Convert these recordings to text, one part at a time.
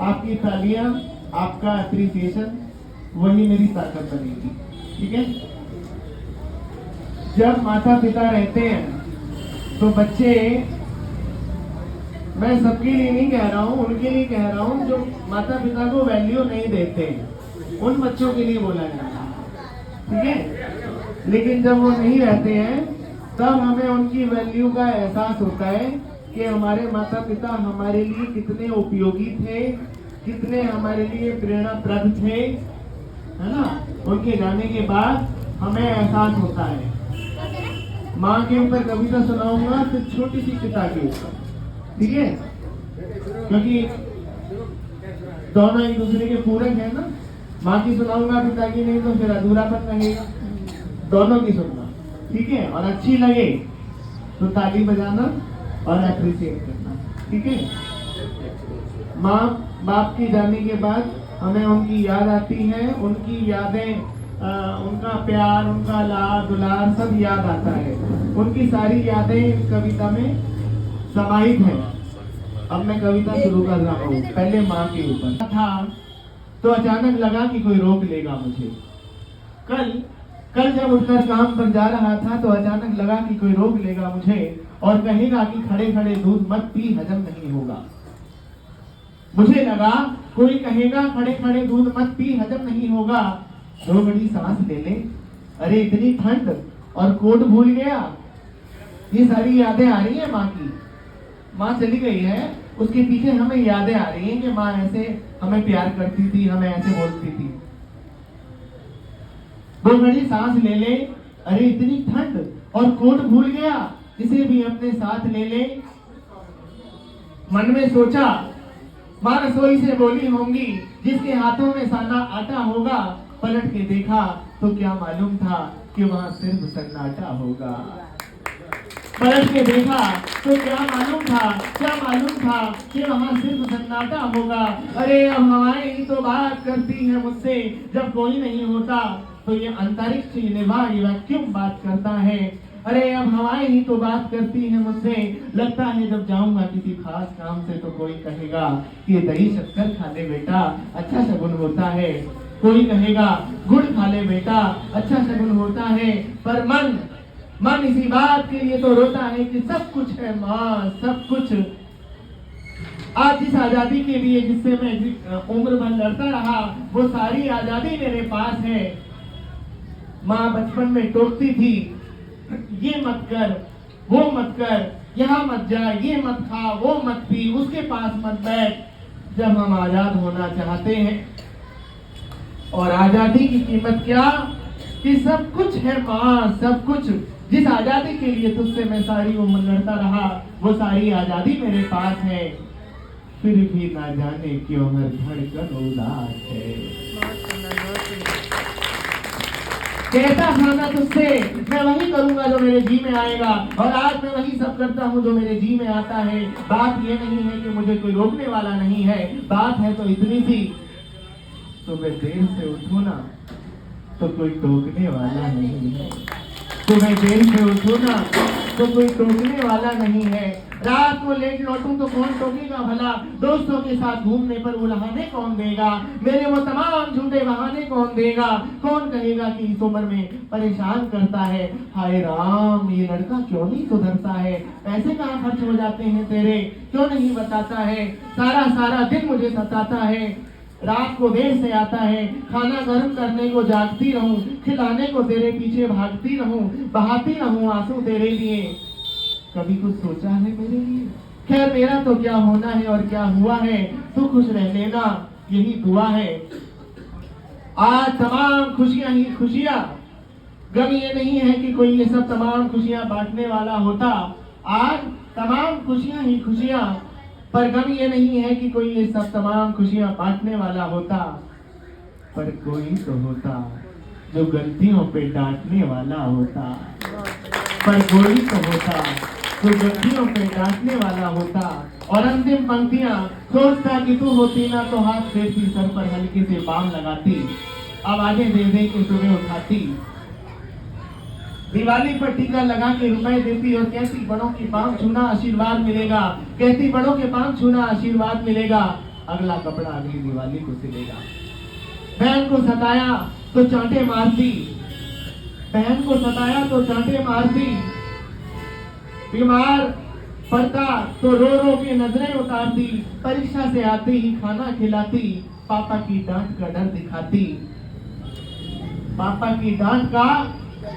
आपकी तालियां, आपका अप्रिसिएशन, वही मेरी ताकत बनेगी। ठीक है। जब माता पिता रहते हैं तो बच्चे, मैं सबके लिए नहीं कह रहा हूँ, उनके लिए कह रहा हूँ जो माता पिता को वैल्यू नहीं देते, उन बच्चों के लिए बोला जा रहा है। ठीक है। लेकिन जब वो नहीं रहते हैं तब हमें उनकी वैल्यू का एहसास होता है कि हमारे माता पिता हमारे लिए कितने उपयोगी थे, कितने हमारे लिए प्रेरणाप्रद थे, है ना। उनके जाने के बाद हमें एहसास होता है। माँ के ऊपर कविता सुनाऊंगा तो छोटी सी पिता के ऊपर, ठीक है, क्योंकि दोनों एक दूसरे के पूरक है ना। माँ की सुनाऊंगा, पिता की नहीं तो फिर अधूरापन लगेगा। दोनों की सुनना, ठीक है, और अच्छी लगे तो ताली बजाना और अप्रिशिएट करना। ठीक है। माँ बाप के जाने के बाद हमें उनकी याद आती है, उनकी यादें, उनका प्यार, उनका लाड दुलार सब याद आता है। उनकी सारी यादें इस कविता में समाहित है। अब मैं कविता शुरू कर रहा हूँ। पहले माँ के ऊपर था तो अचानक लगा कि कोई रोक लेगा मुझे। कल जब उठकर काम पर जा रहा था तो अचानक लगा कि कोई रोक लेगा मुझे और कहेगा कि खड़े खड़े दूध मत पी, हजम नहीं होगा। मुझे लगा कोई कहेगा खड़े खड़े दूध मत पी, हजम नहीं होगा। दो बड़ी सांस ले ले, अरे इतनी ठंड और कोट भूल गया। ये सारी यादें आ रही है माँ की। माँ चली गई है, उसके पीछे हमें यादें आ रही हैं कि माँ ऐसे हमें प्यार करती थी, हमें ऐसे बोलती थी। दो बड़ी सांस ले ले, अरे इतनी ठंड और कोट भूल गया, इसे भी अपने साथ ले ले। मन में सोचा माँ रसोई से बोली होंगी, जिसके हाथों में साना आटा होगा। पलट के देखा तो क्या मालूम था कि वहाँ सिर्फ सन्नाटा होगा। पलट के देखा तो क्या मालूम था कि वहाँ सिर्फ सन्नाटा होगा। अरे अब हवाएं ही तो बात करती है मुझसे, जब कोई नहीं होता तो ये अंतरिक्ष वैक्यूम बात करता है। अरे अब हवाएं ही तो बात करती है मुझसे, लगता है जब जाऊंगा किसी खास काम से तो कोई कहेगा कि ये दही शक्कर खा ले बेटा, अच्छा शगुन होता है। कोई कहेगा गुड़ खा ले बेटा, अच्छा शगुन होता है। पर मन इसी बात के लिए तो रोता है कि सब कुछ है माँ, सब कुछ। आज जिस आजादी के लिए जिससे मैं उम्र भर लड़ता रहा, वो सारी आजादी मेरे पास है। माँ बचपन में टोकती थी, ये मत कर, वो मत कर, यहाँ मत जा, ये मत खा, वो मत पी, उसके पास मत बैठ। जब हम आजाद होना चाहते हैं, और आजादी की कीमत क्या कि सब कुछ है माँ, सब कुछ। जिस आजादी के लिए तुझसे मैं सारी उम्र लड़ता रहा, वो सारी आजादी मेरे पास है। फिर भी ना जाने क्यों हर धड़कन उदास है। कहता था मैं तुझसे, मैं वही करूंगा जो मेरे जी में आएगा, और आज मैं वही सब करता हूँ जो मेरे जी में आता है। बात ये नहीं है कि मुझे कोई रोकने वाला नहीं है, बात है तो इतनी सी, सुबह देर से उठो ना तो कोई टोकने वाला नहीं है। सुबह देर से उठो ना तो कोई टोकने वाला नहीं है। रात को लेट लौटूं तो कौन टोकेगा भला, दोस्तों के साथ घूमने पर उल्हाने कौन देगा, मेरे वो तमाम झूठे बहाने कौन देगा। कौन कहेगा कि इस उम्र में परेशान करता है, हाय राम ये लड़का क्यों नहीं सुधरता है, पैसे कहाँ खर्च हो जाते हैं तेरे, क्यों नहीं बताता है, सारा दिन मुझे सताता है। रात को देर से आता है, खाना गर्म करने को जागती रहूं, खिलाने को तेरे पीछे भागती रहूं, बहाती रहूं आंसू तेरे लिए। कभी कुछ सोचा है मेरे लिए? खैर मेरा तो क्या होना है और क्या हुआ है, तू खुश रह लेना यही दुआ है। आज तमाम खुशियां ही खुशियां, गम ये नहीं है कि कोई ये सब तमाम खुशियां बांटने वाला होता। आज तमाम खुशियां ही खुशियां, पर गम ये नहीं है कि कोई ये सब तमाम खुशियां बांटने वाला होता। पर कोई तो होता जो गलतियों पे डांटने वाला होता। पर कोई तो होता जो गलतियों पे डांटने वाला होता। और अंतिम पंक्तियां, सोचता कि तू होती ना तो हाथ फेरती, सर पर हल्के से बाम लगाती, आवाजें दे दे के सुबह उठाती, दिवाली पर टीका लगा के रुपए देती और कहती बड़ों के पांव छूना आशीर्वाद मिलेगा, कहती बड़ों के पांव छूना आशीर्वाद मिलेगा। अगला कपड़ा अगली दिवाली को सिलेगा। बहन को सताया तो चांटे मारती, बहन को सताया तो चांटे मारती, बीमार पड़ता तो रो रो के नजरें उतारती, परीक्षा से आते ही खाना खिलाती, पापा की डांट का डर दिखाती, पापा की डांट का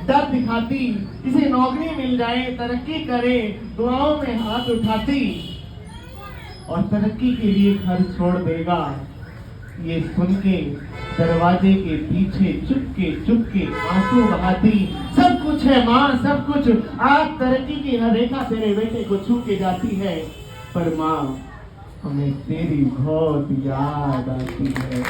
डर दिखाती, इसे नौकरी मिल जाए तरक्की करे दुआओं में हाथ उठाती, और तरक्की के लिए घर छोड़ देगा ये सुन के दरवाजे के पीछे चुपके आंसू बहाती। सब कुछ है माँ सब कुछ, आज तरक्की की हर रेखा तेरे बेटे को छू के जाती है, पर माँ हमें तेरी बहुत याद आती है।